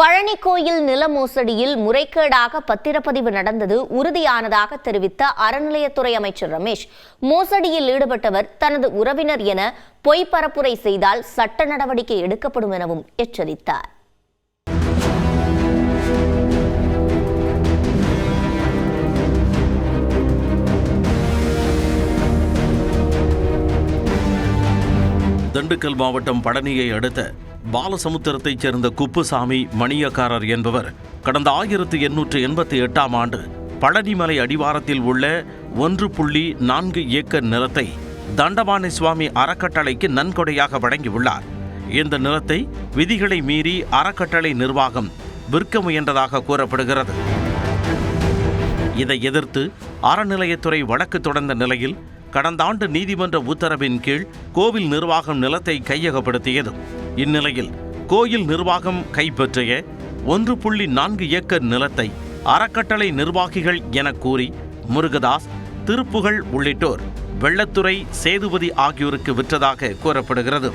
பழனி கோயில் நில மோசடியில் முறைகேடாக பத்திரப்பதிவு நடந்தது உறுதியானதாக தெரிவித்த அறநிலையத்துறை அமைச்சர் ரமேஷ், மோசடியில் ஈடுபட்டவர் தனது உறவினர் என பொய் பரப்புரை செய்தால் சட்ட நடவடிக்கை எடுக்கப்படும் எனவும் எச்சரித்தார். திண்டுக்கல் மாவட்டம் பழனியை அடுத்த பாலசமுத்திரத்தைச் சேர்ந்த குப்புசாமி மணியக்காரர் என்பவர் கடந்த 1888ஆம் ஆண்டு பழனிமலை அடிவாரத்தில் உள்ள 1.4 ஏக்கர் நிலத்தை தண்டபாணி சுவாமி அறக்கட்டளைக்கு நன்கொடையாக வழங்கியுள்ளார். இந்த நிலத்தை விதிகளை மீறி அறக்கட்டளை நிர்வாகம் விற்க முயன்றதாக கூறப்படுகிறது. இதை எதிர்த்து அறநிலையத்துறை வழக்கு தொடர்ந்த நிலையில் கடந்த ஆண்டு நீதிமன்ற உத்தரவின் கீழ் கோவில் நிர்வாகம் நிலத்தை கையகப்படுத்தியது. இந்நிலையில் கோயில் நிர்வாகம் கைப்பற்றிய 1.4 ஏக்கர் நிலத்தை அறக்கட்டளை நிர்வாகிகள் என கூறி முருகதாஸ், திருப்புகழ் உள்ளிட்டோர் வெள்ளத்துறை, சேதுபதி ஆகியோருக்கு விற்றதாக கூறப்படுகிறது.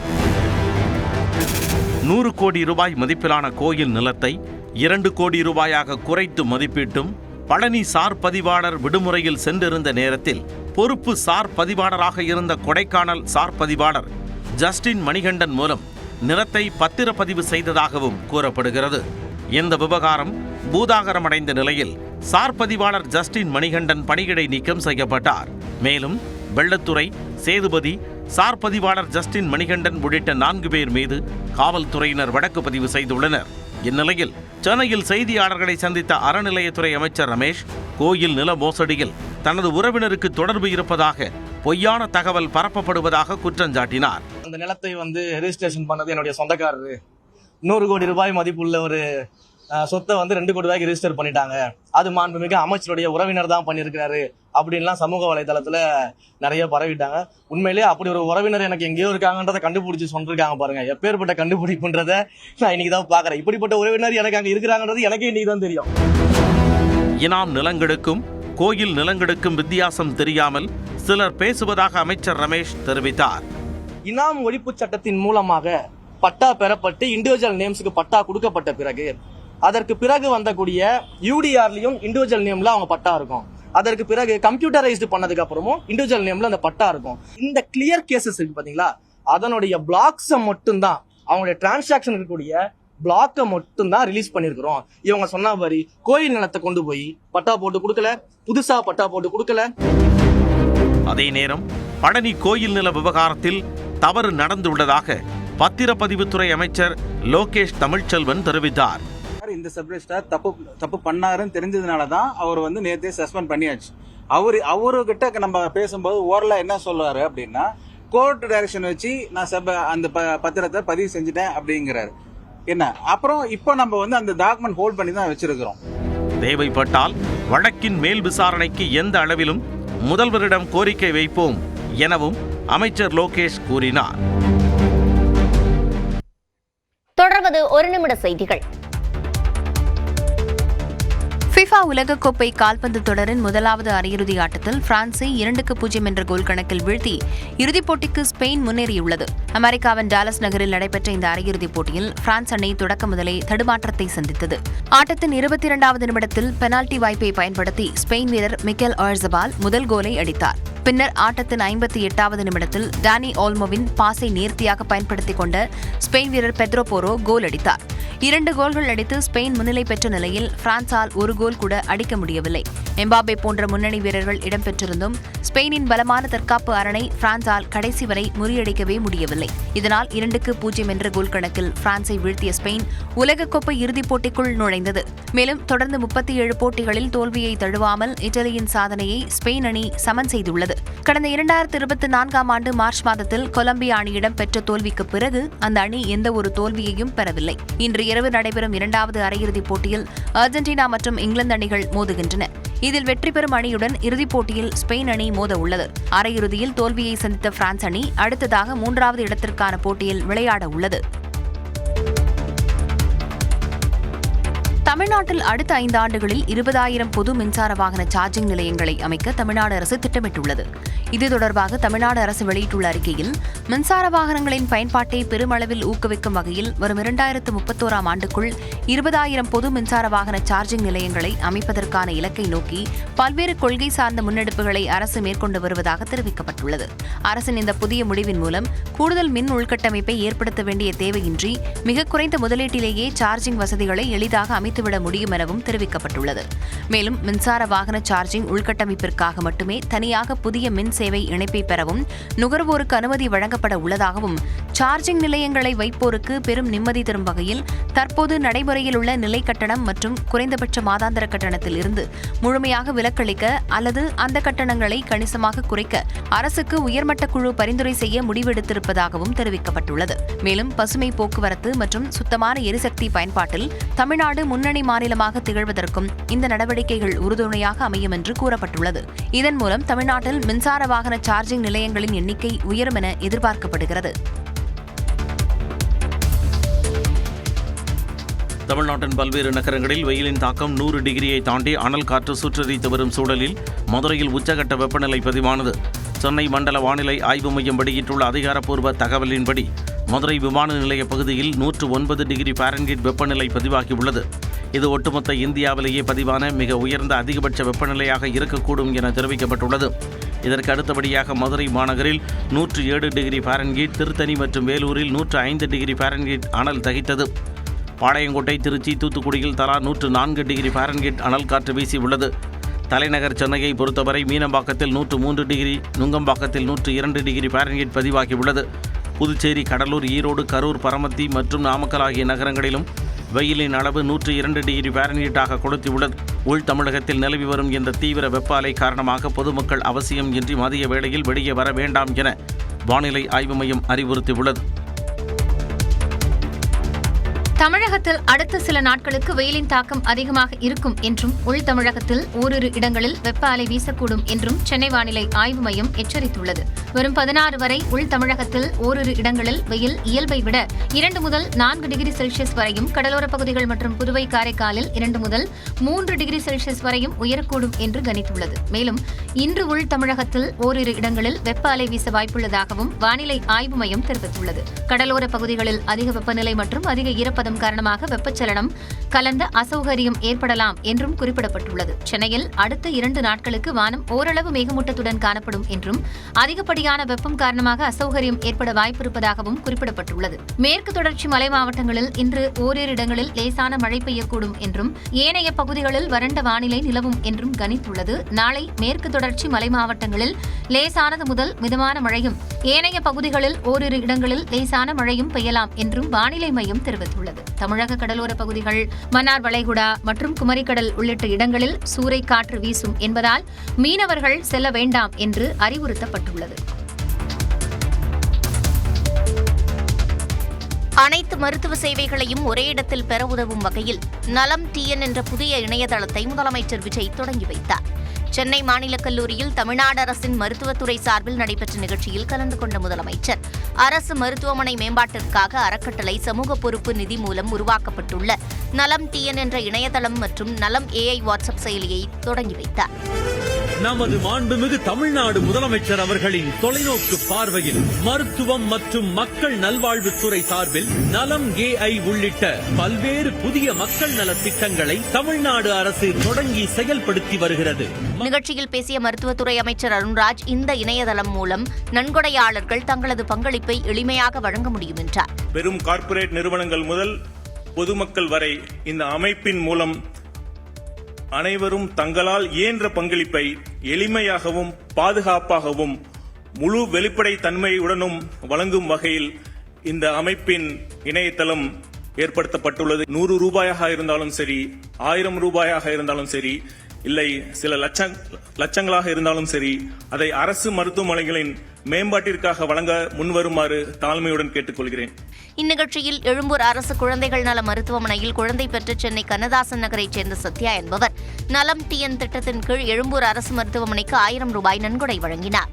100 கோடி ரூபாய் மதிப்பிலான கோயில் நிலத்தை 2 கோடி ரூபாயாக குறைத்து மதிப்பீட்டும் பழனி சார் பதிவாளர் விடுமுறையில் சென்றிருந்த நேரத்தில் பொறுப்பு சார் பதிவாளராக இருந்த கொடைக்கானல் சார் பதிவாளர் ஜஸ்டின் மணிகண்டன் மூலம் நிலத்தை பத்திரப்பதிவு செய்ததாகவும் கூறப்படுகிறது. இந்த விவகாரம் பூதாகரமடைந்த நிலையில் சார் பதிவாளர் ஜஸ்டின் மணிகண்டன் பணியிடை நீக்கம் செய்யப்பட்டார். மேலும் வெள்ளத்துறை, சேதுபதி, சார் பதிவாளர் ஜஸ்டின் மணிகண்டன் உள்ளிட்ட 4 பேர் மீது காவல்துறையினர் வழக்கு பதிவு செய்துள்ளனர். இந்நிலையில் சென்னையில் செய்தியாளர்களை சந்தித்த அறநிலையத்துறை அமைச்சர் ரமேஷ், கோயில் நில மோசடியில் தனது உறவினருக்கு தொடர்பு இருப்பதாக பொய்யான தகவல் பரப்பப்படுவதாக குற்றஞ்சாட்டினார். அந்த நிலத்தை ரெஜிஸ்ட்ரேஷன் பண்ணது என்னுடைய சொந்தக்காரரு. 100 கோடி ரூபாய் மதிப்புள்ள ஒரு சொத்தை 2 கோடி ரூபாய்க்கு ரெஜிஸ்டர் பண்ணிட்டாங்க. அது மாண்புமிகு அமைச்சருடைய உறவினர் தான் பண்ணியிருக்கிறாரு அப்படின்லாம் சமூக வலைதளத்துல நிறைய பரவிட்டாங்க. உண்மையிலேயே அப்படி ஒரு உறவினர் எனக்கு எங்கேயோ இருக்காங்கன்றதை கண்டுபிடிச்சு சொல்லிருக்காங்க பாருங்க. எப்பேற்பட்ட கண்டுபிடிப்புன்றத நான் இன்னைக்கு தான் பாக்குறேன். இப்படிப்பட்ட உறவினர் எனக்கு அங்க இருக்கிறாங்கன்றது எனக்கே இன்னைக்கு தான் தெரியும். இனாம் நிலங்களுக்கும் கோயில் நிலங்களுக்கும் வித்தியாசம் தெரியாமல் சிலர் பேசுவதாக அமைச்சர் ரமேஷ் தெரிவித்தார். இனாம் ஒழிப்பு சட்டத்தின் மூலமாக பட்டா பெறப்பட்டு இண்டிவிஜுவல் நேம்ஸுக்கு பட்டா கொடுக்கப்பட்ட பிறகு அதற்கு பிறகு வந்தக்கூடிய யூடிஆர்லயும் இண்டிவிஜுவல் நேம்ல அவங்க பட்டா இருக்கும். அதற்கு பிறகு கம்ப்யூட்டரைஸ்டு பண்ணதுக்கு அப்புறமும் இண்டிவிஜுவல் நேம்ல அந்த பட்டா இருக்கும். இந்த கிளியர் கேசஸ் இருக்கு பாத்தீங்களா, அதனுடைய பிளாக்ஸை மட்டும்தான், அவங்களுடைய டிரான்சாக்சன் இருக்கக்கூடிய பிளாக்கை மட்டும்தான் ரிலீஸ் பண்ணிருக்கிறோம். இவங்க சொன்ன மாதிரி கோயில் நிலத்தை கொண்டு போய் பட்டா போட்டு கொடுக்கல, புதுசா பட்டா போட்டு கொடுக்கல. அதே நேரம் பழனி கோயில் நில விவகாரத்தில் தவறு நடந்துள்ளதாக பத்திரப்பதிவுத்துறை அமைச்சர் லோகேஷ் தமிழ்ச்செல்வன் தெரிவித்தார். இந்த சப் ரெஜிஸ்ட்ரார் தப்பு பண்ணாருன்னு தெரிஞ்சதுனாலதான் அவர் நேத்தே சஸ்பெண்ட் பண்ணியாச்சு. அவருகிட்ட நம்ம பேசும்போது ஓரலா என்ன சொல்லுவாரு அப்படின்னா, கோர்ட் டைரக்ஷன் வச்சு நான் அந்த பத்திரத்தை பதிவு செஞ்சுட்டேன் அப்படிங்கிறாரு. என்ன அப்புறம் இப்போ நம்ம அந்த டாக்குமெண்ட் ஹோல்ட் பண்ணி தான் வச்சிருக்கிறோம். தேவைப்பட்டால் வழக்கின் மேல் விசாரணைக்கு எந்த அளவிலும் முதல்வரிடம் கோரிக்கை வைப்போம் எனவும் அமைச்சர் லோகேஷ் கூறினார். தொடர்வது 1 நிமிட செய்திகள். ஃபிஃபா உலகக்கோப்பை கால்பந்து தொடரின் முதலாவது அரையிறுதி ஆட்டத்தில் பிரான்ஸை 2-0 என்ற கோல் கணக்கில் வீழ்த்தி இறுதிப் போட்டிக்கு ஸ்பெயின் முன்னேறியுள்ளது. அமெரிக்காவின் டாலஸ் நகரில் நடைபெற்ற இந்த அரையிறுதிப் போட்டியில் பிரான்ஸ் அணி தொடக்க முதலே தடுமாற்றத்தை சந்தித்தது. ஆட்டத்தின் 22வது நிமிடத்தில் பெனால்டி வாய்ப்பை பயன்படுத்தி ஸ்பெயின் வீரர் மிக்கேல் ஆர்சபால் முதல் கோலை அடித்தார். பின்னர் ஆட்டத்தின் 58வது நிமிடத்தில் டானி ஓல்மோவின் பாஸை நேர்த்தியாக பயன்படுத்திக் கொண்ட ஸ்பெயின் வீரர் பெட்ரோ போரோ கோல் அடித்தார். 2 கோல்கள் அடித்து ஸ்பெயின் முன்னிலை பெற்ற நிலையில் பிரான்சால் ஒரு கோல் கூட அடிக்க முடியவில்லை. எம்பாபே போன்ற முன்னணி வீரர்கள் இடம்பெற்றிருந்தும் ஸ்பெயினின் பலமான தற்காப்பு அரணை பிரான்சால் கடைசி வரை முறியடிக்கவே முடியவில்லை. இதனால் 2-0 என்ற கோல் கணக்கில் பிரான்ஸை வீழ்த்திய ஸ்பெயின் உலகக்கோப்பை இறுதிப் போட்டிக்குள் நுழைந்தது. மேலும் தொடர்ந்து 37 போட்டிகளில் தோல்வியை தழுவாமல் இத்தாலியின் சாதனையை ஸ்பெயின் அணி சமன் செய்துள்ளது. கடந்த 2024ஆம் ஆண்டு மார்ச் மாதத்தில் கொலம்பியா அணியிடம் பெற்ற தோல்விக்கு பிறகு அந்த அணி எந்த ஒரு தோல்வியையும் பெறவில்லை. இன்று இரவு நடைபெறும் 2வது அரையிறுதிப் போட்டியில் அர்ஜென்டினா மற்றும் இங்கிலாந்து அணிகள் மோதுகின்றன. இதில் வெற்றி பெறும் அணியுடன் இறுதிப் போட்டியில் ஸ்பெயின் அணி மோத உள்ளது. அரையிறுதியில் தோல்வியை சந்தித்த பிரான்ஸ் அணி அடுத்ததாக 3வது இடத்திற்கான போட்டியில் விளையாட உள்ளது. தமிழ்நாட்டில் அடுத்த 5 ஆண்டுகளில் 20,000 பொது மின்சார வாகன சார்ஜிங் நிலையங்களை அமைக்க தமிழ்நாடு அரசு திட்டமிட்டுள்ளது. இது தொடர்பாக தமிழ்நாடு அரசு வெளியிட்டுள்ள அறிக்கையில், மின்சார வாகனங்களின் பயன்பாட்டை பெருமளவில் ஊக்குவிக்கும் வகையில் வரும் 2031 ஆண்டுக்குள் 20,000 பொது மின்சார வாகன சார்ஜிங் நிலையங்களை அமைப்பதற்கான இலக்கை நோக்கி பல்வேறு கொள்கை சார்ந்த முன்னெடுப்புகளை அரசு மேற்கொண்டு வருவதாக தெரிவிக்கப்பட்டுள்ளது. அரசின் இந்த புதிய முடிவின் மூலம் கூடுதல் மின் உள்கட்டமைப்பை ஏற்படுத்த வேண்டிய தேவையின்றி மிக குறைந்த முதலீட்டிலேயே சார்ஜிங் வசதிகளை எளிதாக அமைத்துவிட முடியும் எனவும் தெரிவிக்கப்பட்டுள்ளது. மேலும் மின்சார வாகன சார்ஜிங் உள்கட்டமைப்பிற்காக மட்டுமே தனியாக புதிய மின் சேவை இணைப்பை பெறவும் நுகர்வோருக்கு அனுமதி வழங்கப்பட உள்ளதாகவும், சார்ஜிங் நிலையங்களை வைப்போருக்கு பெரும் நிம்மதி தரும் வகையில் தற்போது நடைமுறையில் உள்ள நிலை கட்டணம் மற்றும் குறைந்தபட்ச மாதாந்திர கட்டணத்தில் இருந்து முழுமையாக விலக்களிக்க அல்லது அந்த கட்டணங்களை கணிசமாக குறைக்க அரசுக்கு உயர்மட்ட குழு பரிந்துரை செய்ய முடிவெடுத்திருப்பதாகவும் தெரிவிக்கப்பட்டுள்ளது. மேலும் பசுமை போக்குவரத்து மற்றும் சுத்தமான எரிசக்தி பயன்பாட்டில் தமிழ்நாடு முன்னணி மாநிலமாக திகழ்வதற்கும் இந்த நடவடிக்கைகள் உறுதுணையாக அமையும் என்று கூறப்பட்டுள்ளது. இதன் மூலம் தமிழ்நாட்டில் மின்சார வாகன சார்ஜிங் நிலையங்களின் எண்ணிக்கை உயரும் என எதிர்பார்க்கப்படுகிறது. தமிழ்நாட்டின் பல்வேறு நகரங்களில் வெயிலின் தாக்கம் 100 டிகிரியை தாண்டி அனல் காற்று சுற்றறித்து வரும் சூழலில் மதுரையில் உச்சகட்ட வெப்பநிலை பதிவானது. சென்னை மண்டல வானிலை ஆய்வு மையம் வெளியிட்டுள்ள அதிகாரப்பூர்வ தகவலின்படி மதுரை விமான நிலைய பகுதியில் 109 டிகிரி ஃபாரன்ஹீட் வெப்பநிலை பதிவாகியுள்ளது. இது ஒட்டுமொத்த இந்தியாவிலேயே பதிவான மிக உயர்ந்த அதிகபட்ச வெப்பநிலையாக இருக்கக்கூடும் என தெரிவிக்கப்பட்டுள்ளது. இதற்கு அடுத்தபடியாக மதுரை மாநகரில் 107 டிகிரி ஃபாரன்ஹீட், திருத்தணி மற்றும் வேலூரில் 105 டிகிரி ஃபாரன்ஹீட் அனல் தகித்தது. பாளையங்கோட்டை, திருச்சி, தூத்துக்குடியில் தலா 104 டிகிரி ஃபாரன்ஹீட் அனல் காற்று வீசியுள்ளது. தலைநகர் சென்னையை பொறுத்தவரை மீனம்பாக்கத்தில் 103 டிகிரி, நுங்கம்பாக்கத்தில் 102 டிகிரி ஃபாரன்ஹீட் பதிவாகியுள்ளது. புதுச்சேரி, கடலூர், ஈரோடு, கரூர், பரமத்தி மற்றும் நாமக்கல் ஆகிய நகரங்களிலும் வெயிலின் அளவு 102 டிகிரி ஃபாரன்ஹீட்டாக கொளுத்தியுள்ளது. உள் தமிழகத்தில் நிலவி வரும் இந்த தீவிர வெப்ப அலை காரணமாக பொதுமக்கள் அவசியம் இன்றி மதிய வேளையில் வெளியே வர வேண்டாம் என வானிலை ஆய்வு மையம் அறிவுறுத்தியுள்ளது. தமிழகத்தில் அடுத்த சில நாட்களுக்கு வெயிலின் தாக்கம் அதிகமாக இருக்கும் என்றும் உள் தமிழகத்தில் ஓரிரு இடங்களில் வெப்ப அலை வீசக்கூடும் என்றும் சென்னை வானிலை ஆய்வு மையம் எச்சரித்துள்ளது. வரும் 16 வரை உள் தமிழகத்தில் ஓரிரு இடங்களில் வெயில் இயல்பை விட 2 முதல் 4 டிகிரி செல்சியஸ் வரையும், கடலோரப் பகுதிகள் மற்றும் புதுவை காரைக்காலில் 2 முதல் 3 டிகிரி செல்சியஸ் வரையும் உயரக்கூடும் என்று கணித்துள்ளது. மேலும் இன்று உள் தமிழகத்தில் ஓரிரு இடங்களில் வெப்ப அலை வீச வாய்ப்புள்ளதாகவும் வானிலை ஆய்வு மையம் தெரிவித்துள்ளது. கடலோரப் பகுதிகளில் அதிக வெப்பநிலை மற்றும் அதிக ஈரப்பதம் காரணமாக வெப்பச்சலனம் கலந்த அசௌகரியம் ஏற்படலாம் என்றும் குறிப்பிடப்பட்டுள்ளது. சென்னையில் அடுத்த 2 நாட்களுக்கு வானம் ஓரளவு மேகமூட்டத்துடன் காணப்படும் என்றும் அதிகப்படியான வெப்பம் காரணமாக அசௌகரியம் ஏற்பட வாய்ப்பிருப்பதாகவும் குறிப்பிடப்பட்டுள்ளது. மேற்கு தொடர்ச்சி மலை மாவட்டங்களில் இன்று ஓரிரு இடங்களில் லேசான மழை பெய்யக்கூடும் என்றும் ஏனைய பகுதிகளில் வறண்ட வானிலை நிலவும் என்றும் கணித்துள்ளது. நாளை மேற்கு தொடர்ச்சி மலை மாவட்டங்களில் லேசானது முதல் மிதமான மழையும், ஏனைய பகுதிகளில் ஓரிரு இடங்களில் லேசான மழையும் பெய்யலாம் என்றும் வானிலை மையம் தெரிவித்துள்ளது. தமிழக கடலோர பகுதிகள், மன்னார் வளைகுடா மற்றும் குமரிக்கடல் உள்ளிட்ட இடங்களில் சூறை காற்று வீசும் என்பதால் மீனவர்கள் செல்ல வேண்டாம் என்று அறிவுறுத்தப்பட்டுள்ளது. அனைத்து மருத்துவ சேவைகளையும் ஒரே இடத்தில் பெற உதவும் வகையில் நலம் TN என்ற புதிய இணையதளத்தை முதலமைச்சர் விஜய் தொடங்கி வைத்தார். சென்னை மாநிலக் கல்லூரியில் தமிழ்நாடு அரசின் மருத்துவத்துறை சார்பில் நடைபெற்ற நிகழ்ச்சியில் கலந்து கொண்ட முதலமைச்சர் அரசு மருத்துவமனை மேம்பாட்டிற்காக அறக்கட்டளை சமூக பொறுப்பு நிதி மூலம் உருவாக்கப்பட்டுள்ள நலம் TN என்ற இணையதளம் மற்றும் நலம் AI வாட்ஸ்அப் செயலியை தொடங்கி வைத்தார். நமது மாண்புமிகு தமிழ்நாடு முதலமைச்சர் அவர்களின் தொலைநோக்கு பார்வையில் மருத்துவம் மற்றும் மக்கள் நல்வாழ்வுத்துறை சார்பில் நலம் AI உள்ளிட்ட பல்வேறு புதிய மக்கள் நல திட்டங்களை தமிழ்நாடு அரசு தொடங்கி செயல்படுத்தி வருகிறது. நிகழ்ச்சியில் பேசிய மருத்துவத்துறை அமைச்சர் அருண்ராஜ், இந்த இணையதளம் மூலம் நன்கொடையாளர்கள் தங்களது பங்களிப்பை எளிமையாக வழங்க முடியும் என்றார். பெரும் கார்ப்பரேட் நிறுவனங்கள் முதல் பொதுமக்கள் வரை இந்த அமைப்பின் மூலம் அனைவரும் தங்களால் இயன்ற பங்களிப்பை எளிமையாகவும் பாதுகாப்பாகவும் முழு வெளிப்படை தன்மையுடனும் வழங்கும் வகையில் இந்த அமைப்பின் இணையதளம் ஏற்படுத்தப்பட்டுள்ளது. 100 ரூபாயாக இருந்தாலும் சரி, 1000 ரூபாயாக இருந்தாலும் சரி, இல்லை சில லட்சங்களாக இருந்தாலும் சரி, அதை அரசு மருத்துவமனைகளின் மேம்பாட்டிற்காக வழங்க முன்வருமாறு தாழ்மையுடன் கேட்டுக்கொள்கிறேன். இந்நிகழ்ச்சியில் எழும்பூர் அரசு குழந்தைகள் நல மருத்துவமனையில் குழந்தை பெற்ற சென்னை கண்ணதாசன் நகரைச் சேர்ந்த சத்யா என்பவர் நலம் TN திட்டத்தின் கீழ் எழும்பூர் அரசு மருத்துவமனைக்கு 1000 ரூபாய் நன்கொடை வழங்கினார்.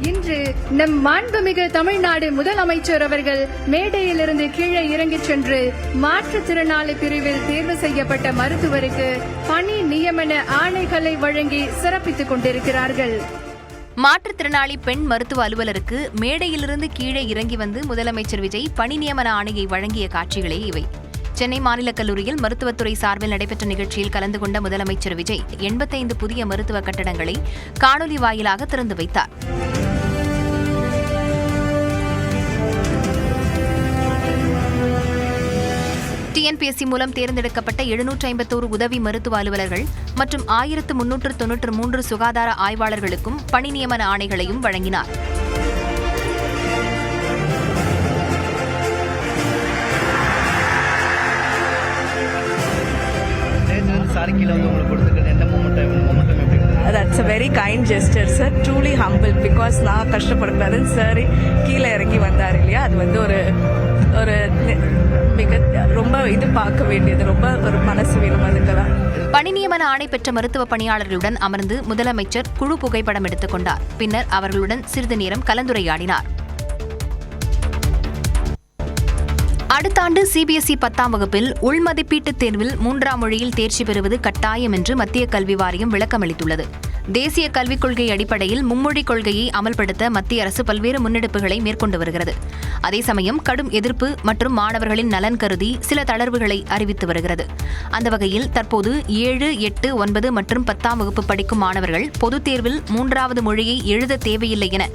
இன்று நம் மாண்புமிகு தமிழ்நாடு முதலமைச்சர் அவர்கள் மேடையிலிருந்து கீழே இறங்கிச் சென்று மாற்றுத்திறனாளி பிரிவில் தேர்வு செய்யப்பட்ட மருத்துவருக்கு பணி நியமன ஆணைகளை வழங்கி சிறப்பித்துக் கொண்டிருக்கிறார்கள். மாற்றுத்திறனாளி பெண் மருத்துவ அலுவலருக்கு மேடையிலிருந்து கீழே இறங்கி வந்து முதலமைச்சர் விஜய் பணி நியமன ஆணையை வழங்கிய காட்சிகளே இவை. சென்னை மாநில கல்லூரியில் மருத்துவத்துறை சார்பில் நடைபெற்ற நிகழ்ச்சியில் கலந்து கொண்ட முதலமைச்சர் விஜய் 85 புதிய மருத்துவ கட்டடங்களை காணொலி வாயிலாக திறந்து வைத்தார். டிஎன்பிஎஸ்சி மூலம் தேர்ந்தெடுக்கப்பட்ட 751 உதவி மருத்துவ அலுவலர்கள் மற்றும் 1393 சுகாதார ஆய்வாளர்களுக்கும் பணி நியமன ஆணைகளையும் வழங்கினார். That's a very kind gesture, sir. Truly humble because நான் கஷ்டப்படக்கூடாதுன்னு சார் கீழே இறங்கி வந்தார் இல்லையா, அது வந்து ஒரு மிக ரொம்ப இது பார்க்க வேண்டியது, ரொம்ப ஒரு மனசு வேணும் அதுக்கெல்லாம். பணி நியமன ஆணை பெற்ற மருத்துவ பணியாளர்களுடன் அமர்ந்து முதலமைச்சர் குழு புகைப்படம் எடுத்துக் கொண்டார். பின்னர் அவர்களுடன் சிறிது நேரம் கலந்துரையாடினார். அடுத்த ஆண்டு சிபிஎஸ்இ 10ஆம் வகுப்பில் உள்மதிப்பீட்டுத் தேர்வில் 3ஆம் மொழியில் தேர்ச்சி பெறுவது கட்டாயம் என்று மத்திய கல்வி வாரியம் விளக்கமளித்துள்ளது. தேசிய கல்விக் கொள்கை அடிப்படையில் மும்மொழிக் கொள்கையை அமல்படுத்த மத்திய அரசு பல்வேறு முன்னெடுப்புகளை மேற்கொண்டு வருகிறது. அதே சமயம் கடும் எதிர்ப்பு மற்றும் மாணவர்களின் நலன் கருதி சில தளர்வுகளை அறிவித்து வருகிறது. அந்த வகையில் தற்போது 7, 8, 9 மற்றும் 10ஆம் வகுப்பு படிக்கும் மாணவர்கள் பொதுத் தேர்வில் 3வது மொழியை எழுத தேவையில்லை என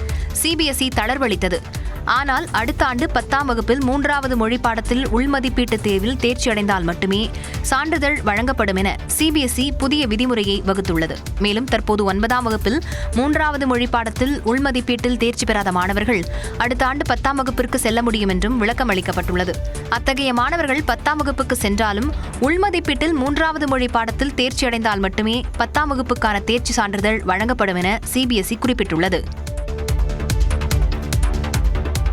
சிபிஎஸ்இ தளர்வளித்தது. ஆனால் அடுத்த ஆண்டு 10ஆம் வகுப்பில் 3வது மொழி பாடத்தில் உள்மதிப்பீட்டுத் தேர்வில் தேர்ச்சியடைந்தால் மட்டுமே சான்றிதழ் வழங்கப்படும் என சிபிஎஸ்இ புதிய விதிமுறையை வகுத்துள்ளது. மேலும் தற்போது 9ஆம் வகுப்பில் 3வது மொழி பாடத்தில் உள்மதிப்பீட்டில் தேர்ச்சி பெறாத மாணவர்கள் அடுத்த ஆண்டு 10ஆம் வகுப்பிற்கு செல்ல முடியும் என்றும் விளக்கம் அளிக்கப்பட்டுள்ளது. அத்தகைய மாணவர்கள் 10ஆம் வகுப்புக்கு சென்றாலும் உள்மதிப்பீட்டில் 3வது மொழி பாடத்தில் தேர்ச்சியடைந்தால் மட்டுமே 10ஆம் வகுப்புக்கான தேர்ச்சி சான்றிதழ் வழங்கப்படும் என சிபிஎஸ்இ குறிப்பிட்டுள்ளது.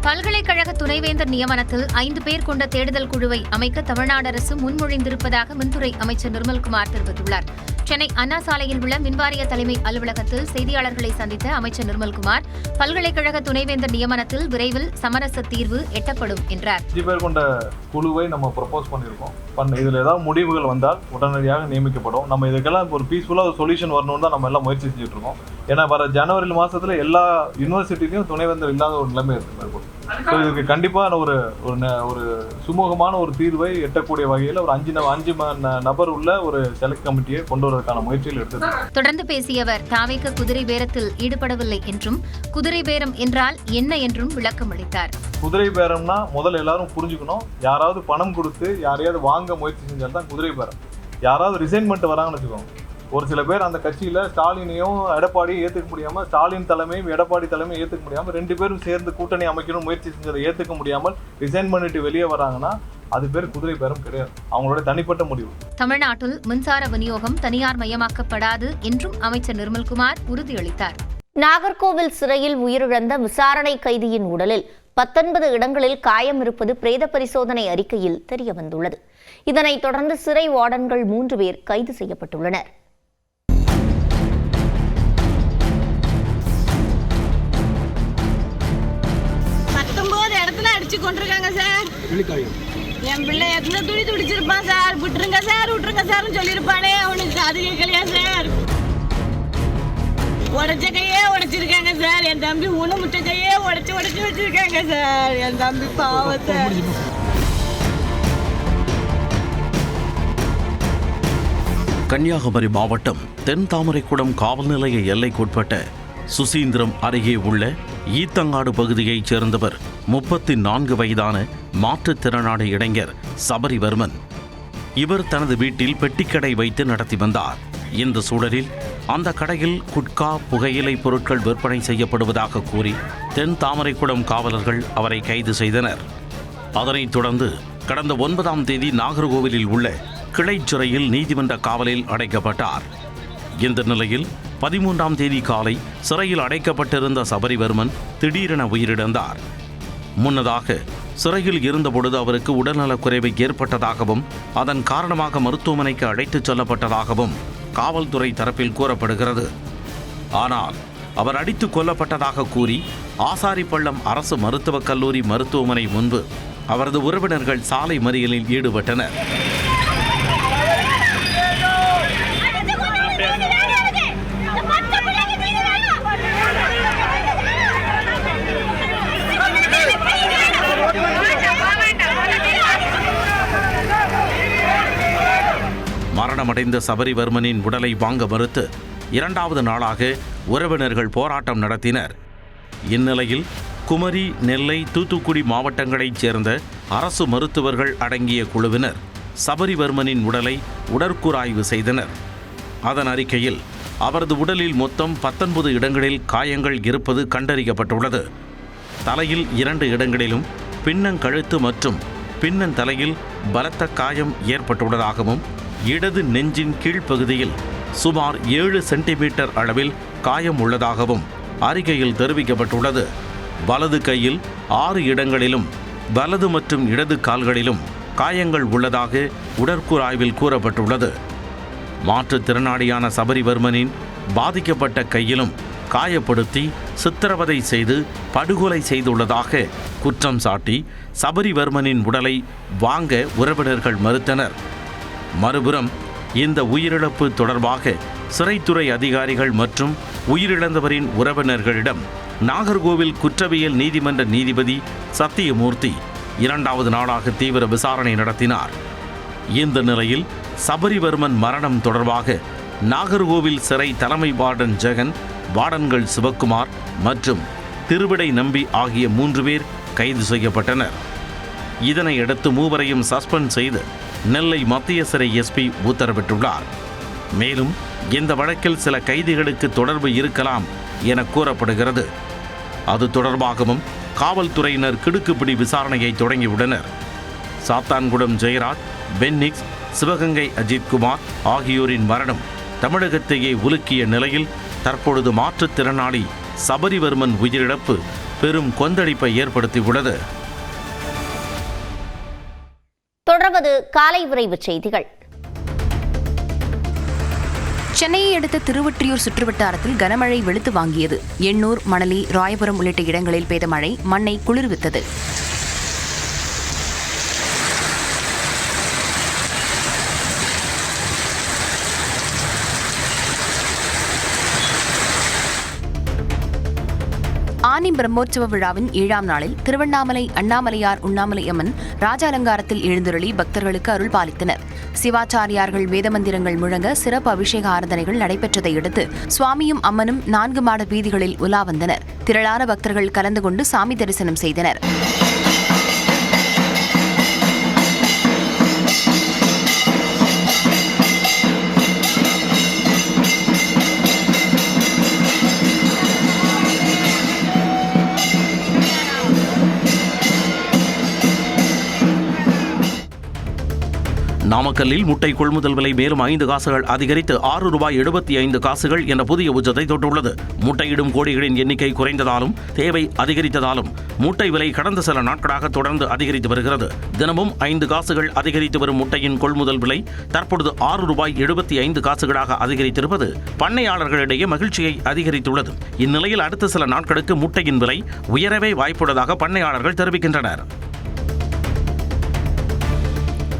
பல்கலைக்கழக துணைவேந்தர் நியமனத்தில் 5 பேர் கொண்ட தேடுதல் குழுவை அமைக்க தமிழ்நாடு அரசு முன்மொழிந்திருப்பதாக மின்துறை அமைச்சர் நிர்மல்குமார் தெரிவித்துள்ளார். சென்னை அண்ணா சாலையில் உள்ள மின்வாரிய தலைமை அலுவலகத்தில் செய்தியாளர்களை சந்தித்த அமைச்சர் நிர்மல்குமார் பல்கலைக்கழக துணைவேந்தர் நியமனத்தில் விரைவில் சமரச தீர்வு எட்டப்படும் என்றார். 5 பேர் கொண்ட குழுவை நம்ம ப்ரொபோஸ் பண்ணியிருக்கோம். இதில் ஏதாவது முடிவுகள் வந்தால் உடனடியாக நியமிக்கப்படும். நம்ம இதுக்கெல்லாம் ஒரு பீஸ்ஃபுல்லாக ஒரு சொல்யூஷன் வரணும்னு தான் நம்ம எல்லாம் முயற்சி செஞ்சுட்டு இருக்கோம். ஏன்னா வர ஜனவரி மாதத்தில் எல்லா யூனிவர்சிட்டிலையும் துணைவேந்தர் இல்லாத ஒரு நிலைமை இருக்கு. ஸோ இதுக்கு கண்டிப்பாக ஒரு சுமூகமான ஒரு தீர்வை எட்டக்கூடிய வகையில் ஒரு 5 நபர் உள்ள ஒரு செலக்ட் கமிட்டியை கொண்டு வருவதற்கான முயற்சியில் எடுத்தது. தொடர்ந்து பேசிய அவர் தாவேக குதிரை பேரத்தில் ஈடுபடவில்லை என்றும் குதிரை பேரம் என்றால் என்ன என்றும் விளக்கம் அளித்தார். குதிரை பேரம்னா முதல்ல எல்லாரும் புரிஞ்சுக்கணும். யாராவது பணம் கொடுத்து யாரையாவது வாங்க முயற்சி செஞ்சால்தான் குதிரை பேரம். யாராவது ரிசைன்மெண்ட் வராங்கன்னு வச்சுக்கோங்க. ஒரு சில பேர் அந்த கட்சியில் ஸ்டாலினையும் எடப்பாடியும் ஏற்றுக்க முடியாமல், ஸ்டாலின் தலைமையும் எடப்பாடி தலைமையும் ஏற்றுக்க முடியாமல் 2 பேரும் சேர்ந்து கூட்டணி அமைக்கணும் முயற்சி செஞ்சதை ஏற்றுக்க முடியாமல் ரிசைன் பண்ணிட்டு வெளியே வராங்கன்னா அது பேர் குதிரை பேரம் கிடையாது. அவங்களோட தனிப்பட்ட முடிவு. தமிழ்நாட்டில் மின்சார விநியோகம் தனியார் மயமாக்கப்படாது என்றும் அமைச்சர் நிர்மல்குமார் உறுதியளித்தார். நாகர்கோவில் சிறையில் உயிரிழந்த விசாரணை கைதியின் உடலில் 19 இடங்களில் காயம் இருப்பது பிரேத பரிசோதனை அறிக்கையில் தெரியவந்துள்ளது. இதனைத் தொடர்ந்து சிறை வார்டன்கள் 3 பேர் கைது செய்யப்பட்டுள்ளனர். கொண்டிருக்காங்க சார். என் பிள்ளை எத்தனை துடி துடிச்சிருப்பான் சார். விட்டுருங்க சார் விட்டுருங்க சார்னு சொல்லியிருப்பானே, அவனுக்கு அது கேட்கலையா சார். உடைச்ச கையே உடைச்சிருக்காங்க சார். என் தம்பி முட்டை கையே உடைச்சு வச்சிருக்காங்க சார். என் தம்பி பாவத்தை. கன்னியாகுமரி மாவட்டம் தென் தாமரைக்குளம் காவல் நிலைய எல்லைக்குட்பட்ட சுசீந்திரம் அருகே உள்ள ஈத்தங்காடு பகுதியைச் சேர்ந்தவர் 34 வயதான மாற்றுத்திறனாளி இளைஞர் சபரிவர்மன். இவர் தனது வீட்டில் பெட்டிக்கடை வைத்து நடத்தி வந்தார். இந்த சூழலில் அந்த கடையில் குட்கா புகையிலை பொருட்கள் விற்பனை செய்யப்படுவதாக கூறி தென் தாமரைக்குளம் காவலர்கள் அவரை கைது செய்தனர். அதனைத் தொடர்ந்து கடந்த 9ஆம் தேதி நாகர்கோவிலில் உள்ள கிளை சிறையில் நீதிமன்ற காவலில் அடைக்கப்பட்டார். இந்த நிலையில் 13ஆம் தேதி காலை சிறையில் அடைக்கப்பட்டிருந்த சபரிவர்மன் திடீரென உயிரிழந்தார். முன்னதாக சிறையில் இருந்தபொழுது அவருக்கு உடல்நலக்குறைவு ஏற்பட்டதாகவும் அதன் காரணமாக மருத்துவமனைக்கு அழைத்துச் செல்லப்பட்டதாகவும் காவல்துறை தரப்பில் கூறப்படுகிறது. ஆனால் அவர் அடித்துக் கொல்லப்பட்டதாக கூறி ஆசாரிப்பள்ளம் அரசு மருத்துவக் கல்லூரி மருத்துவமனை முன்பு அவரது உறவினர்கள் சாலை மறியலில் ஈடுபட்டனர். அடைந்த சபரிவர்மனின் உடலை வாங்க மறுத்து 2வது நாளாக உறவினர்கள் போராட்டம் நடத்தினர். இந்நிலையில் குமரி, நெல்லை, தூத்துக்குடி மாவட்டங்களைச் சேர்ந்த அரசு மருத்துவர்கள் அடங்கிய குழுவினர் சபரிவர்மனின் உடலை உடற்கூறாய்வு செய்தனர். அதன் அறிக்கையில் அவரது உடலில் மொத்தம் 19 இடங்களில் காயங்கள் இருப்பது கண்டறியப்பட்டுள்ளது. தலையில் 2 இடங்களிலும் பின்னங்கழுத்து மற்றும் பின்னந்தலையில் பலத்த காயம் ஏற்பட்டுள்ளதாகவும், இடது நெஞ்சின் கீழ்ப்பகுதியில் சுமார் 7 சென்டிமீட்டர் அளவில் காயம் உள்ளதாகவும் அறிக்கையில் தெரிவிக்கப்பட்டுள்ளது. வலது கையில் 6 இடங்களிலும் வலது மற்றும் இடது கால்களிலும் காயங்கள் உள்ளதாக உடற்கூறாய்வில் கூறப்பட்டுள்ளது. மாற்றுத்திறனாளியான சபரிவர்மனின் பாதிக்கப்பட்ட கையிலும் காயப்படுத்தி சித்திரவதை செய்து படுகொலை செய்துள்ளதாக குற்றம் சாட்டி சபரிவர்மனின் உடலை வாங்க உறவினர்கள் மறுத்தனர். மறுபுறம் இந்த உயிரிழப்பு தொடர்பாக சிறைத்துறை அதிகாரிகள் மற்றும் உயிரிழந்தவரின் உறவினர்களிடம் நாகர்கோவில் குற்றவியல் நீதிமன்ற நீதிபதி சத்தியமூர்த்தி 2வது நாளாக தீவிர விசாரணை நடத்தினார். இந்த நிலையில் சபரிவர்மன் மரணம் தொடர்பாக நாகர்கோவில் சிறை தலைமை வார்டன் ஜெகன், வார்டன்கள் சிவக்குமார் மற்றும் திருவிடை நம்பி ஆகிய 3 பேர் கைது செய்யப்பட்டனர். இதனையடுத்து மூவரையும் சஸ்பெண்ட் செய்து நெல்லை மத்திய சிறை எஸ்பி உத்தரவிட்டுள்ளார். மேலும் இந்த வழக்கில் சில கைதிகளுக்கு தொடர்பு இருக்கலாம் என கூறப்படுகிறது. அது தொடர்பாகவும் காவல்துறையினர் கிடுக்குப்பிடி விசாரணையை தொடங்கியுள்ளனர். சாத்தான்குளம் ஜெயராஜ், பென்னிக்ஸ், சிவகங்கை அஜித்குமார் ஆகியோரின் மரணம் தமிழகத்தையே உலுக்கிய நிலையில் தற்பொழுது மாற்றுத்திறனாளி சபரிவர்மன் உயிரிழப்பு பெரும் கொந்தளிப்பை ஏற்படுத்தியுள்ளது. தொடர்வது காலை விரைவுச் செய்திகள். சென்னையை அடுத்த திருவொற்றியூர் சுற்றுவட்டாரத்தில் கனமழை வெளுத்து வாங்கியது. எண்ணூர், மணலி, ராயபுரம் உள்ளிட்ட இடங்களில் பெய்த மழை மண்ணை குளிர்வித்தது. ஆனி பிரம்மோற்சவ விழாவின் 7ஆம் நாளில் திருவண்ணாமலை அண்ணாமலையார் உண்ணாமலை அம்மன் ராஜ அலங்காரத்தில் எழுந்தருளி பக்தர்களுக்கு அருள் பாலித்தனர். சிவாச்சாரியார்கள் வேதமந்திரங்கள் முழங்க சிறப்பு அபிஷேக ஆராதனைகள் நடைபெற்றதை அடுத்து சுவாமியும் அம்மனும் 4 மாட வீதிகளில் உலா வந்தனர். திரளான பக்தர்கள் கலந்து கொண்டு சாமி தரிசனம் செய்தனர். நாமக்கல்லில் முட்டை கொள்முதல் விலை மேலும் 5 காசுகள் அதிகரித்து ₹6.75 என்ற புதிய உச்சத்தை தொட்டுள்ளது. முட்டையிடும் கோழிகளின் எண்ணிக்கை குறைந்ததாலும் தேவை அதிகரித்ததாலும் முட்டை விலை கடந்த சில நாட்களாக தொடர்ந்து அதிகரித்து வருகிறது. தினமும் 5 காசுகள் அதிகரித்து வரும் முட்டையின் கொள்முதல் விலை தற்பொழுது ₹6.75 அதிகரித்திருப்பது பண்ணையாளர்களிடையே மகிழ்ச்சியை அதிகரித்துள்ளது. இந்நிலையில் அடுத்த சில நாட்களுக்கு முட்டையின் விலை உயரவே வாய்ப்புள்ளதாக பண்ணையாளர்கள் தெரிவிக்கின்றனர்.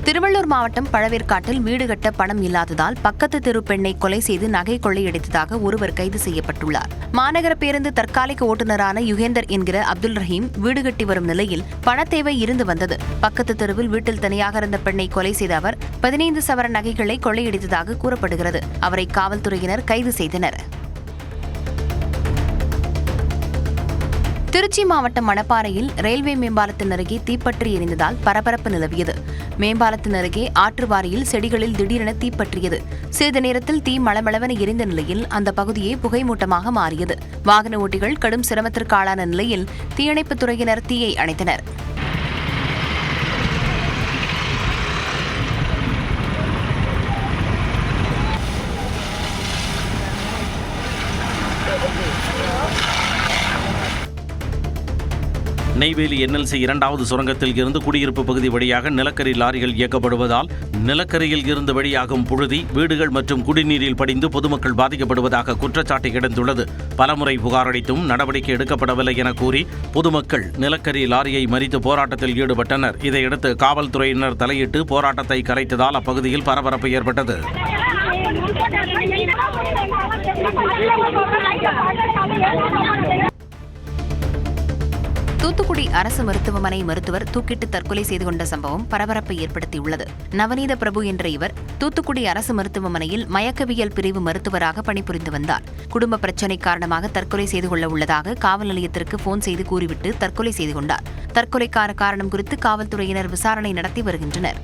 திருவள்ளூர் மாவட்டம் பழவேற்காட்டில் வீடு கட்ட பணம் இல்லாததால் பக்கத்து தெரு பெண்ணை கொலை செய்து நகை கொள்ளையடித்ததாக ஒருவர் கைது செய்யப்பட்டுள்ளார். மாநகர பேருந்து தற்காலிக ஓட்டுநரான யுகேந்தர் என்கிற அப்துல் ரஹீம் வீடு கட்டி வரும் நிலையில் பணத்தேவை இருந்து வந்தது. பக்கத்து தெருவில் வீட்டில் தனியாக இருந்த பெண்ணை கொலை செய்த அவர் 15 சவரன் நகைகளை கொள்ளையடித்ததாக கூறப்படுகிறது. அவரை காவல்துறையினர் கைது செய்தனர். திருச்சி மாவட்டம் மணப்பாறையில் ரயில்வே மேம்பாலத்தின் அருகே தீப்பற்றி எரிந்ததால் பரபரப்பு நிலவியது. மேம்பாலத்தின் அருகே ஆற்றுவாரியில் செடிகளில் திடீரென தீப்பற்றியது. சிறிது நேரத்தில் தீ மளமளவென எரிந்த நிலையில் அந்த பகுதியே புகைமூட்டமாக மாறியது. வாகன ஓட்டிகள் கடும் சிரமத்திற்கு ஆளான நிலையில் தீயணைப்புத் துறையினர் தீயை அணைத்தனர். நெய்வேலி NLC 2வது சுரங்கத்தில் இருந்து குடியிருப்பு பகுதி வழியாக நிலக்கரி லாரிகள் இயக்கப்படுவதால் நிலக்கரியில் இருந்து வெளியாகும் புழுதி வீடுகள் மற்றும் குடிநீரில் படிந்து பொதுமக்கள் பாதிக்கப்படுவதாக குற்றச்சாட்டு எழுந்துள்ளது. பலமுறை புகாரளித்தும் நடவடிக்கை எடுக்கப்படவில்லை என கூறி பொதுமக்கள் நிலக்கரி லாரியை மறித்து போராட்டத்தில் ஈடுபட்டனர். இதையடுத்து காவல்துறையினர் தலையிட்டு போராட்டத்தை கலைத்ததால் அப்பகுதியில் பரபரப்பு ஏற்பட்டது. தூத்துக்குடி தூத்துக்குடி அரசு மருத்துவமனை மருத்துவர் தூக்கிட்டு தற்கொலை செய்து கொண்ட சம்பவம் பரபரப்பை ஏற்படுத்தியுள்ளது. நவநீத பிரபு என்ற இவர் தூத்துக்குடி அரசு மருத்துவமனையில் மயக்கவியல் பிரிவு மருத்துவராக பணிபுரிந்து வந்தார். குடும்ப பிரச்சினை காரணமாக தற்கொலை செய்து கொள்ள உள்ளதாக காவல் நிலையத்திற்கு போன் செய்து கூறிவிட்டு தற்கொலை செய்து கொண்டார். தற்கொலைக்கான காரணம் குறித்து காவல்துறையினர் விசாரணை நடத்தி வருகின்றனர்.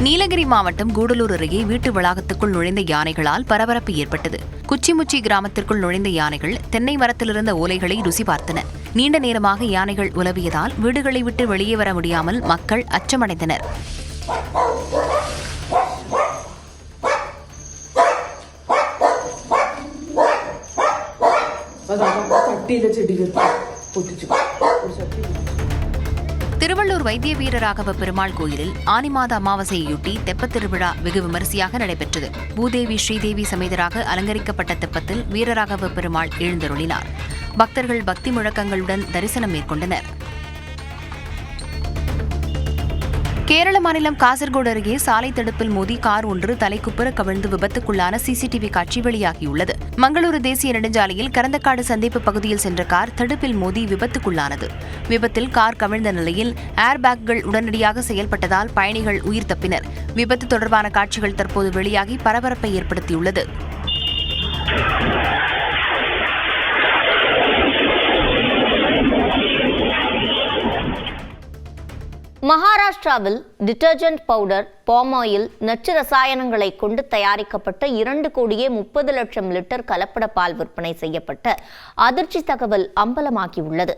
நீலகிரி மாவட்டம் கூடலூர் அருகே வீட்டு வளாகத்துக்குள் நுழைந்த யானைகளால் பரபரப்பு ஏற்பட்டது. குச்சிமுச்சி கிராமத்திற்குள் நுழைந்த யானைகள் தென்னை மரத்திலிருந்த ஓலைகளை ருசி பார்த்தன. நீண்ட நேரமாக யானைகள் உலவியதால் வீடுகளை விட்டு வெளியே வர முடியாமல் மக்கள் அச்சமடைந்தனர். திருவள்ளூர் வைத்திய வீரராகவ பெருமாள் கோயிலில் ஆனி மாத அமாவாசையொட்டி தெப்பத் திருவிழா வெகு விமரிசையாக நடைபெற்றது. பூதேவி ஸ்ரீதேவி சமேதராக அலங்கரிக்கப்பட்ட தெப்பத்தில் வீரராகவ பெருமாள் எழுந்தருளினார். பக்தர்கள் பக்தி முழக்கங்களுடன் தரிசனம் மேற்கொண்டனர். கேரள மாநிலம் காசர்கோடு அருகே சாலை தடுப்பில் மோதி கார் ஒன்று தலைக்குப்புற கவிழ்ந்து விபத்துக்குள்ளான சிசிடிவி காட்சி வெளியாகியுள்ளது. மங்களூரு தேசிய நெடுஞ்சாலையில் கரந்தக்காடு சந்திப்பு பகுதியில் சென்ற கார் தடுப்பில் மோதி விபத்துக்குள்ளானது. விபத்தில் கார் கவிழ்ந்த நிலையில் ஏர் பேக்குகள் உடனடியாக செயல்பட்டதால் பயணிகள் உயிர் தப்பினர். விபத்து தொடர்பான காட்சிகள் தற்போது வெளியாகி பரபரப்பை ஏற்படுத்தியுள்ளது. மகாராஷ்டிராவில் டிட்டர்ஜென்ட் பவுடர், பாம் ஆயில், நச்சு ரசாயனங்களை கொண்டு தயாரிக்கப்பட்ட 2,30,00,000 லிட்டர் கலப்பட பால் விற்பனை செய்யப்பட்ட அதிர்ச்சி தகவல் அம்பலமாகியுள்ளது.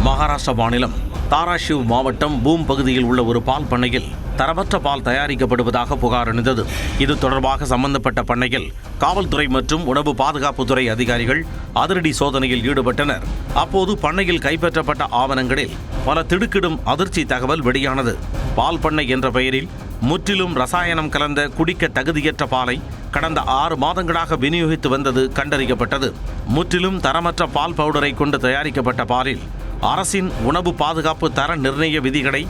மகாராஷ்டிரா மாநிலம் தாராஷிவ் மாவட்டம் பூம் பகுதியில் உள்ள ஒரு பால் பண்ணையில் தரமற்ற பால் தயாரிக்கப்படுவதாக புகார் எழுந்தது. இது தொடர்பாக சம்பந்தப்பட்ட பண்ணையில் காவல்துறை மற்றும் உணவு பாதுகாப்புத்துறை அதிகாரிகள் அதிரடி சோதனையில் ஈடுபட்டனர். அப்போது பண்ணையில் கைப்பற்றப்பட்ட ஆவணங்களில் பல திடுக்கிடும் அதிர்ச்சி தகவல் வெளியானது. பால் பண்ணை என்ற பெயரில் முற்றிலும் ரசாயனம் கலந்த குடிக்க தகுதியற்ற பாலை கடந்த 6 மாதங்களாக விநியோகித்து வந்தது கண்டறியப்பட்டது. முற்றிலும் தரமற்ற பால் பவுடரை கொண்டு தயாரிக்கப்பட்ட பாலில் அரசின் உணவு பாதுகாப்பு தர நிர்ணய விதிகளை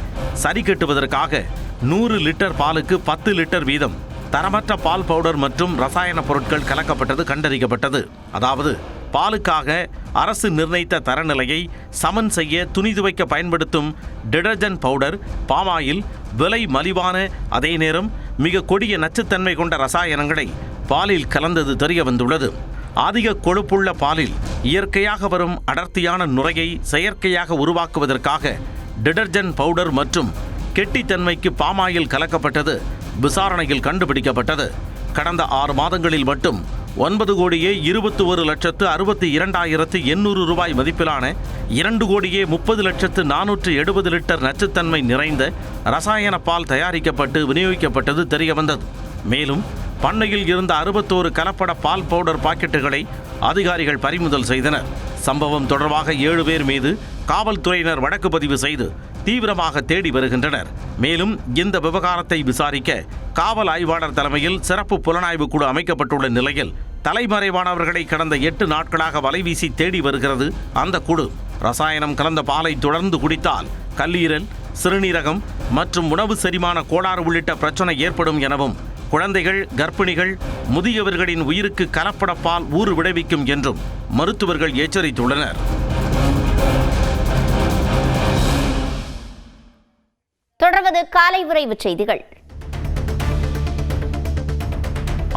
சரிக்கட்டுவதற்காக 100 லிட்டர் பாலுக்கு 10 லிட்டர் வீதம் தரமற்ற பால் பவுடர் மற்றும் ரசாயன பொருட்கள் கலக்கப்பட்டது கண்டறியப்பட்டது. அதாவது பாலுக்காக அரசு நிர்ணயித்த தரநிலையை சமன் செய்ய துணி துவைக்க பயன்படுத்தும் டிடர்ஜென்ட் பவுடர், பாமாயில் விலை மலிவான அதே நேரம் மிக கொடிய நச்சுத்தன்மை கொண்ட ரசாயனங்களை பாலில் கலந்தது தெரிய வந்துள்ளது. அதிக கொழுப்புள்ள பாலில் இயற்கையாக வரும் அடர்த்தியான நுரையை செயற்கையாக உருவாக்குவதற்காக டிடர்ஜென்ட் பவுடர் மற்றும் கெட்டித்தன்மைக்கு பாமாயில் கலக்கப்பட்டது விசாரணையில் கண்டுபிடிக்கப்பட்டது. கடந்த 6 மாதங்களில் மட்டும் 9,21,62,800 ரூபாய் மதிப்பிலான 2,30,470 லிட்டர் நச்சுத்தன்மை நிறைந்த ரசாயன பால் தயாரிக்கப்பட்டு விநியோகிக்கப்பட்டது தெரியவந்தது. மேலும் பண்ணையில் இருந்த 61 கலப்பட பால் பவுடர் பாக்கெட்டுகளை அதிகாரிகள் பறிமுதல் செய்தனர். சம்பவம் தொடர்பாக 7 பேர் மீது காவல்துறையினர் வழக்கு பதிவு செய்து தீவிரமாக தேடி வருகின்றனர். மேலும் இந்த விவகாரத்தை விசாரிக்க காவல் ஆய்வாளர் தலைமையில் சிறப்பு புலனாய்வு குழு அமைக்கப்பட்டுள்ள நிலையில் தலைமறைவானவர்களை கடந்த 8 நாட்களாக வலைவீசி தேடி வருகிறது அந்த குழு. ரசாயனம் கலந்த பாலை தொடர்ந்து குடித்தால் கல்லீரல், சிறுநீரகம் மற்றும் உணவு செரிமான கோளாறு உள்ளிட்ட பிரச்சனை ஏற்படும் எனவும் குழந்தைகள், கர்ப்பிணிகள், முதியவர்களின் உயிருக்கு கலப்பட பால் ஊறு விளைவிக்கும் என்றும் மருத்துவர்கள் எச்சரித்துள்ளனர். தொடர்வது காலை விரைவு செய்திகள்.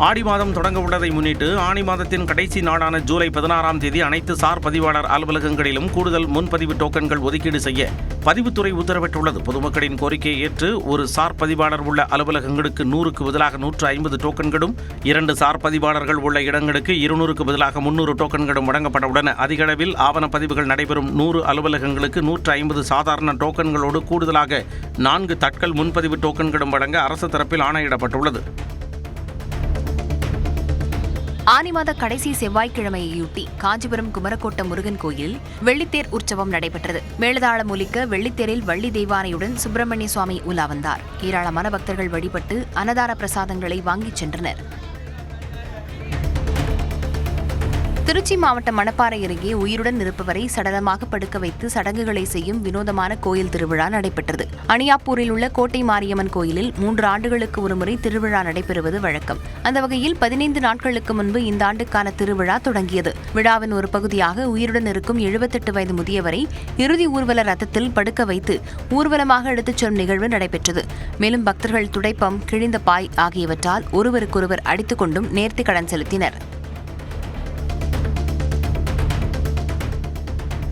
ஆடி மாதம் தொடங்க உள்ளதை முன்னிட்டு ஆணி மாதத்தின் கடைசி நாளான ஜூலை 16ஆம் தேதி அனைத்து சார் பதிவாளர் அலுவலகங்களிலும் கூடுதல் முன்பதிவு டோக்கன்கள் ஒதுக்கீடு செய்ய பதிவுத்துறை உத்தரவிட்டுள்ளது. பொதுமக்களின் கோரிக்கையை ஏற்று ஒரு சார் பதிவாளர் உள்ள அலுவலகங்களுக்கு 100க்கு பதிலாக 150 டோக்கன்களும், 2 சார் பதிவாளர்கள் உள்ள இடங்களுக்கு 200க்கு பதிலாக 300 டோக்கன்களும் வழங்கப்பட உள்ளன. அதிக அளவில் ஆவணப்பதிவுகள் நடைபெறும் 100 அலுவலகங்களுக்கு 150 சாதாரண டோக்கன்களோடு கூடுதலாக 4 தட்கல் முன்பதிவு டோக்கன்களும் வழங்க அரசு தரப்பில் ஆணையிடப்பட்டுள்ளது. ஆனி மாத கடைசி செவ்வாய்க்கிழமையொட்டி காஞ்சிபுரம் குமரக்கோட்டம் முருகன் கோயிலில் வெள்ளித்தேர் உற்சவம் நடைபெற்றது. மேளதாளம் ஒலிக்க வெள்ளித்தேரில் வள்ளி தெய்வானையுடன் சுப்பிரமணிய சுவாமி உலா வந்தார். ஏராளமான பக்தர்கள் வழிபட்டு அன்னதான பிரசாதங்களை வாங்கிச் சென்றனர். திருச்சி மாவட்டம் மணப்பாறை அருகே உயிருடன் இருப்பவரை சடலமாக படுக்க வைத்து சடங்குகளை செய்யும் வினோதமான கோயில் திருவிழா நடைபெற்றது. அணியாப்பூரில் உள்ள கோட்டை மாரியம்மன் கோயிலில் 3 ஆண்டுகளுக்கு ஒருமுறை திருவிழா நடைபெறுவது வழக்கம். அந்த வகையில் 15 நாட்களுக்கு முன்பு இந்த ஆண்டுக்கான திருவிழா தொடங்கியது. விழாவின் ஒரு பகுதியாக உயிருடன் இருக்கும் 78 வயது முதியவரை இறுதி ஊர்வல ரதத்தில் படுக்க வைத்து ஊர்வலமாக எடுத்துச் செல்லும் நிகழ்வு நடைபெற்றது. மேலும் பக்தர்கள் துடைப்பம், கிழிந்த பாய் ஆகியவற்றால் ஒருவருக்கொருவர் அடித்துக் கொண்டும் நேர்த்திக் கடன் செலுத்தினர்.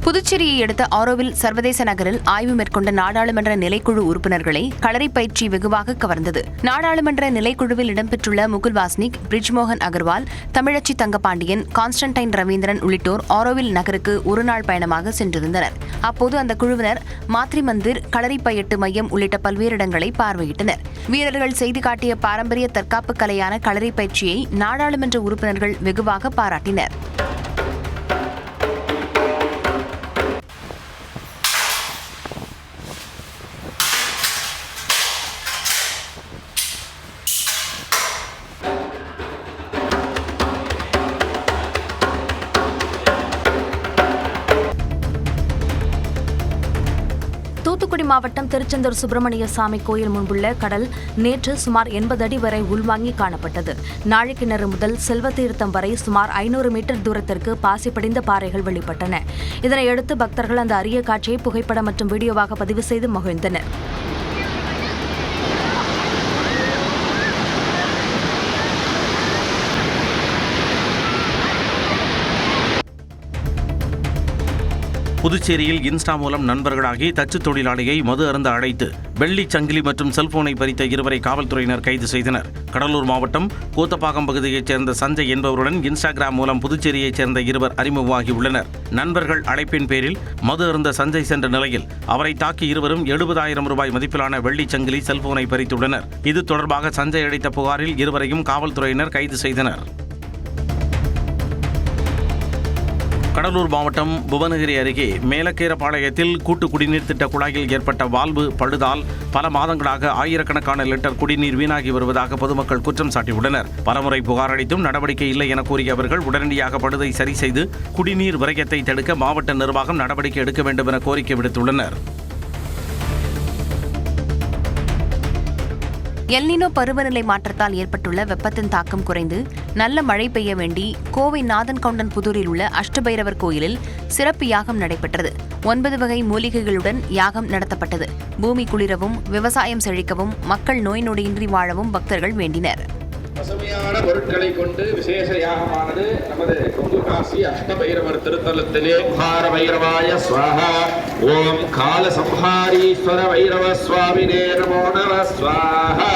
புதுச்சேரியை அடுத்த ஆரோவில் சர்வதேச நகரில் ஆய்வு மேற்கொண்ட நாடாளுமன்ற நிலைக்குழு உறுப்பினர்களை களரி பயிற்சி வெகுவாக கவர்ந்தது. நாடாளுமன்ற நிலைக்குழுவில் இடம்பெற்றுள்ள முகுல் வாஸ்னிக், பிரிஜ்மோகன் அகர்வால், தமிழச்சி தங்கபாண்டியன், கான்ஸ்டன்டைன் ரவீந்திரன் உள்ளிட்டோர் ஆரோவில் நகருக்கு ஒருநாள் பயணமாக சென்றிருந்தனர். அப்போது அந்த குழுவினர் மாத்ரி மந்திர், களரி பயிட்டு மையம் உள்ளிட்ட பல்வேறு இடங்களை பார்வையிட்டனர். வீரர்கள் செய்து காட்டிய பாரம்பரிய தற்காப்பு கலையான களரி பயிற்சியை நாடாளுமன்ற உறுப்பினர்கள் வெகுவாக பாராட்டினர். தூத்துக்குடி மாவட்டம் திருச்செந்தூர் சுப்பிரமணிய சாமி கோயில் முன்புள்ள கடல் நேற்று சுமார் 80 அடி வரை உள்வாங்கி காணப்பட்டது. நாழிக்கிணறு முதல் செல்வத்தீர்த்தம் வரை சுமார் 500 மீட்டர் தூரத்திற்கு பாசி படிந்த பாறைகள் வெளிப்பட்டன. இதனையடுத்து பக்தர்கள் அந்த அரிய காட்சியை புகைப்படம் மற்றும் வீடியோவாக பதிவு செய்து மகிழ்ந்தனர். புதுச்சேரியில் இன்ஸ்டா மூலம் நண்பர்களாகி தச்சு தொழிலாளியை மது அருந்த அழைத்து வெள்ளி சங்கிலி மற்றும் செல்போனை பறித்த 2 காவல்துறையினர் கைது செய்தனர். கடலூர் மாவட்டம் கூத்தப்பாக்கம் பகுதியைச் சேர்ந்த சஞ்சய் என்பவருடன் இன்ஸ்டாகிராம் மூலம் புதுச்சேரியைச் சேர்ந்த 2 அறிமுகமாகியுள்ளனர். நண்பர்கள் அழைப்பின் பேரில் மது அருந்த சஞ்சய் சென்ற நிலையில் அவரை தாக்கி இருவரும் 70,000 ரூபாய் மதிப்பிலான வெள்ளி சங்கிலி, செல்போனை பறித்துள்ளனர். இது தொடர்பாக சஞ்சய் அளித்த புகாரில் இருவரையும் காவல்துறையினர் கைது செய்தனர். கடலூர் மாவட்டம் புவனகிரி அருகே மேலக்கீரப்பாளையத்தில் கூட்டு குடிநீர் திட்ட குழாயில் ஏற்பட்ட வால்வு பழுதால் பல மாதங்களாக ஆயிரக்கணக்கான லிட்டர் குடிநீர் வீணாகி வருவதாக பொதுமக்கள் குற்றம் சாட்டியுள்ளனர். பலமுறை புகார் அளித்தும் நடவடிக்கை இல்லை என கூறிய அவர்கள் உடனடியாக பழுதை சரி செய்து குடிநீர் விரயத்தை தடுக்க மாவட்ட நிர்வாகம் நடவடிக்கை எடுக்க வேண்டும் என கோரிக்கை விடுத்துள்ளனர். எல்னினோ பருவநிலை மாற்றத்தால் ஏற்பட்டுள்ள வெப்பத்தின் தாக்கம் குறைந்து நல்ல மழை பெய்ய வேண்டி கோவை நாதன்கவுண்டன் புதூரில் உள்ள அஷ்டபைரவர் கோயிலில் சிறப்பு யாகம் நடைபெற்றது. 9 வகை மூலிகைகளுடன் யாகம் நடத்தப்பட்டது. பூமி குளிரவும், விவசாயம் செழிக்கவும், மக்கள் நோய் நொடியின்றி வாழவும் பக்தர்கள் வேண்டினர். பசுமையான பொருட்களை கொண்டு விசேஷ யாகமானது நமது கொங்கு காசி அஷ்டபைரவர் திருத்தலத்திலே ஓம்கார பைரவாய ஸ்வாஹா, ஓம் கால சம்ஹாரீஸ்வர பைரவ சுவாமினே நமோ நம ஸ்வாஹா,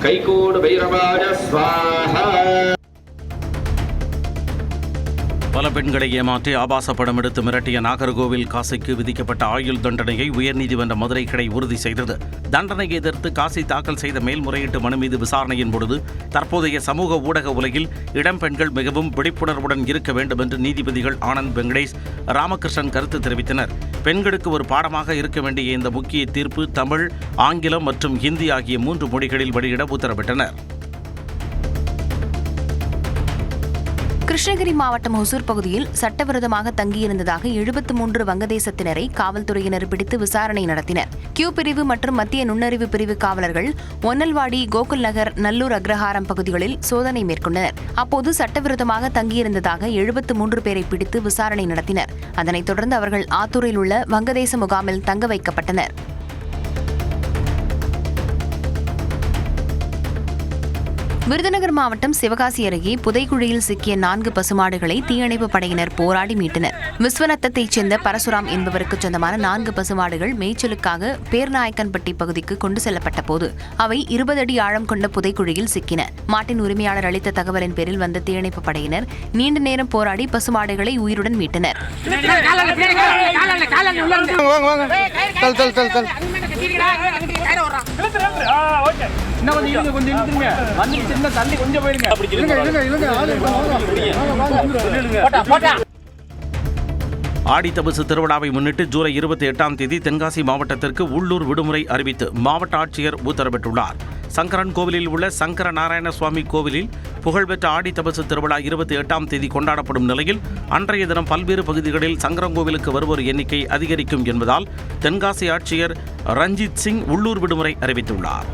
கைகூடு பைரவாய ஸ்வாஹா. பல பெண்களை ஏமாற்றி ஆபாச படம் எடுத்து மிரட்டிய நாகர்கோவில் காசிக்கு விதிக்கப்பட்ட ஆயுள் தண்டனையை உயர்நீதிமன்ற மதுரை கிளை உறுதி செய்தது. தண்டனையை எதிர்த்து காசி தாக்கல் செய்த மேல்முறையீட்டு மனு மீது விசாரணையின் பொழுது தற்போதைய சமூக ஊடக உலகில் இளம் பெண்கள் மிகவும் விழிப்புணர்வுடன் இருக்க வேண்டும் என்று நீதிபதிகள் ஆனந்த், வெங்கடேஷ், ராமகிருஷ்ணன் கருத்து தெரிவித்தனர். பெண்களுக்கு ஒரு பாடமாக இருக்க வேண்டிய இந்த முக்கிய தீர்ப்பு தமிழ், ஆங்கிலம் மற்றும் ஹிந்தி ஆகிய 3 மொழிகளில் வெளியிட உத்தரவிட்டனர். கிருஷ்ணகிரி மாவட்டம் ஒசூர் பகுதியில் சட்டவிரோதமாக தங்கியிருந்ததாக 73 வங்கதேசத்தினரை காவல்துறையினர் பிடித்து விசாரணை நடத்தினர். கியூ பிரிவு மற்றும் மத்திய நுண்ணறிவு பிரிவு காவலர்கள் ஒன்னல்வாடி, கோகுல் நகர், நல்லூர் அக்ரஹாரம் பகுதிகளில் சோதனை மேற்கொண்டனர். அப்போது சட்டவிரோதமாக தங்கியிருந்ததாக 73 பேரை பிடித்து விசாரணை நடத்தினர். அதனைத் தொடர்ந்து அவர்கள் ஆத்தூரில் உள்ள வங்கதேச முகாமில் தங்க வைக்கப்பட்டனர். விருதுநகர் மாவட்டம் சிவகாசி அருகே புதைக்குழியில் சிக்கிய 4 பசுமாடுகளை தீயணைப்பு படையினர் போராடி மீட்டனர். விஸ்வநத்தத்தைச் சேர்ந்த பரசுராம் என்பவருக்கு சொந்தமான 4 பசுமாடுகள் மேய்ச்சலுக்காக பேர்நாயக்கன்பட்டி பகுதிக்கு கொண்டு செல்லப்பட்ட போது அவை 20 அடி ஆழம் கொண்ட புதைக்குழியில் சிக்கின. மாட்டின் உரிமையாளர் அளித்த தகவலின் பேரில் வந்த தீயணைப்பு படையினர் நீண்ட நேரம் போராடி பசுமாடுகளை உயிருடன் மீட்டனர். ஆடித்தபசு திருவிழாவை முன்னிட்டு ஜூலை 28ஆம் தேதி தென்காசி மாவட்டத்திற்கு உள்ளூர் விடுமுறை அறிவித்து மாவட்ட ஆட்சியர் உத்தரவிட்டுள்ளார். சங்கரன் கோவிலில் உள்ள சங்கர நாராயண சுவாமி கோவிலில் புகழ்பெற்ற ஆடித்தபசு திருவிழா 28ஆம் தேதி கொண்டாடப்படும் நிலையில் அன்றைய தினம் பல்வேறு பகுதிகளில் சங்கரன்கோவிலுக்கு வருவோர் எண்ணிக்கை அதிகரிக்கும் என்பதால் தென்காசி ஆட்சியர் ரஞ்சித் சிங் உள்ளூர் விடுமுறை அறிவித்துள்ளார்.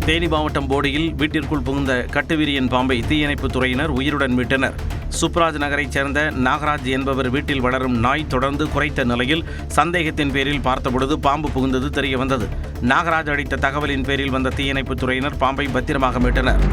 தேனி மாவட்டம் போடியில் வீட்டிற்குள் புகுந்த கட்டுவிரியன் பாம்பை தீயணைப்புத் துறையினர் உயிருடன் மீட்டனர். சுப்ராஜ் நகரைச் சேர்ந்த நாகராஜ் என்பவர் வீட்டில் வளரும் நாய் தொடர்ந்து குறைத்த நிலையில் சந்தேகத்தின் பேரில் பார்த்தபொழுது பாம்பு புகுந்தது தெரியவந்தது. நாகராஜ் அளித்த தகவலின் பேரில் வந்த தீயணைப்புத் துறையினர் பாம்பை பத்திரமாக மீட்டனர்.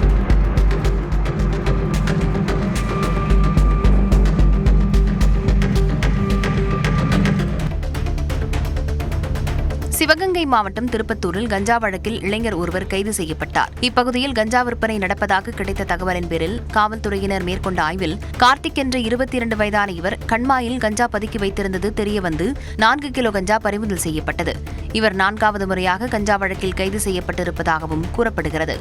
சிவகங்கை மாவட்டம் திருப்பத்தூரில் கஞ்சா வழக்கில் இளைஞர் ஒருவர் கைது செய்யப்பட்டார். இப்பகுதியில் கஞ்சா விற்பனை நடப்பதாக கிடைத்த தகவலின் பேரில் காவல்துறையினர் மேற்கொண்ட ஆய்வில் கார்த்திக் என்ற 22 வயதான இவர் கண்மாயில் கஞ்சா பதுக்கி வைத்திருந்தது தெரியவந்து 4 கிலோ கஞ்சா பறிமுதல் செய்யப்பட்டது. இவர் 4வது முறையாக கஞ்சா வழக்கில் கைது செய்யப்பட்டிருப்பதாகவும் கூறப்படுகிறது.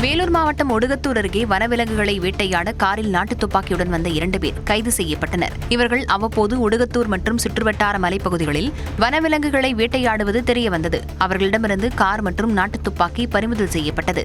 வேலூர் மாவட்டம் ஒடுகத்தூர் அருகே வனவிலங்குகளை வேட்டையாட காரில் நாட்டுத் துப்பாக்கியுடன் வந்த 2 பேர் கைது செய்யப்பட்டனர். இவர்கள் அவ்வப்போது ஒடுகத்தூர் மற்றும் சுற்றுவட்டார மலைப்பகுதிகளில் வனவிலங்குகளை வேட்டையாடுவது தெரியவந்தது. அவர்களிடமிருந்து கார் மற்றும் நாட்டுத் துப்பாக்கி பறிமுதல் செய்யப்பட்டது.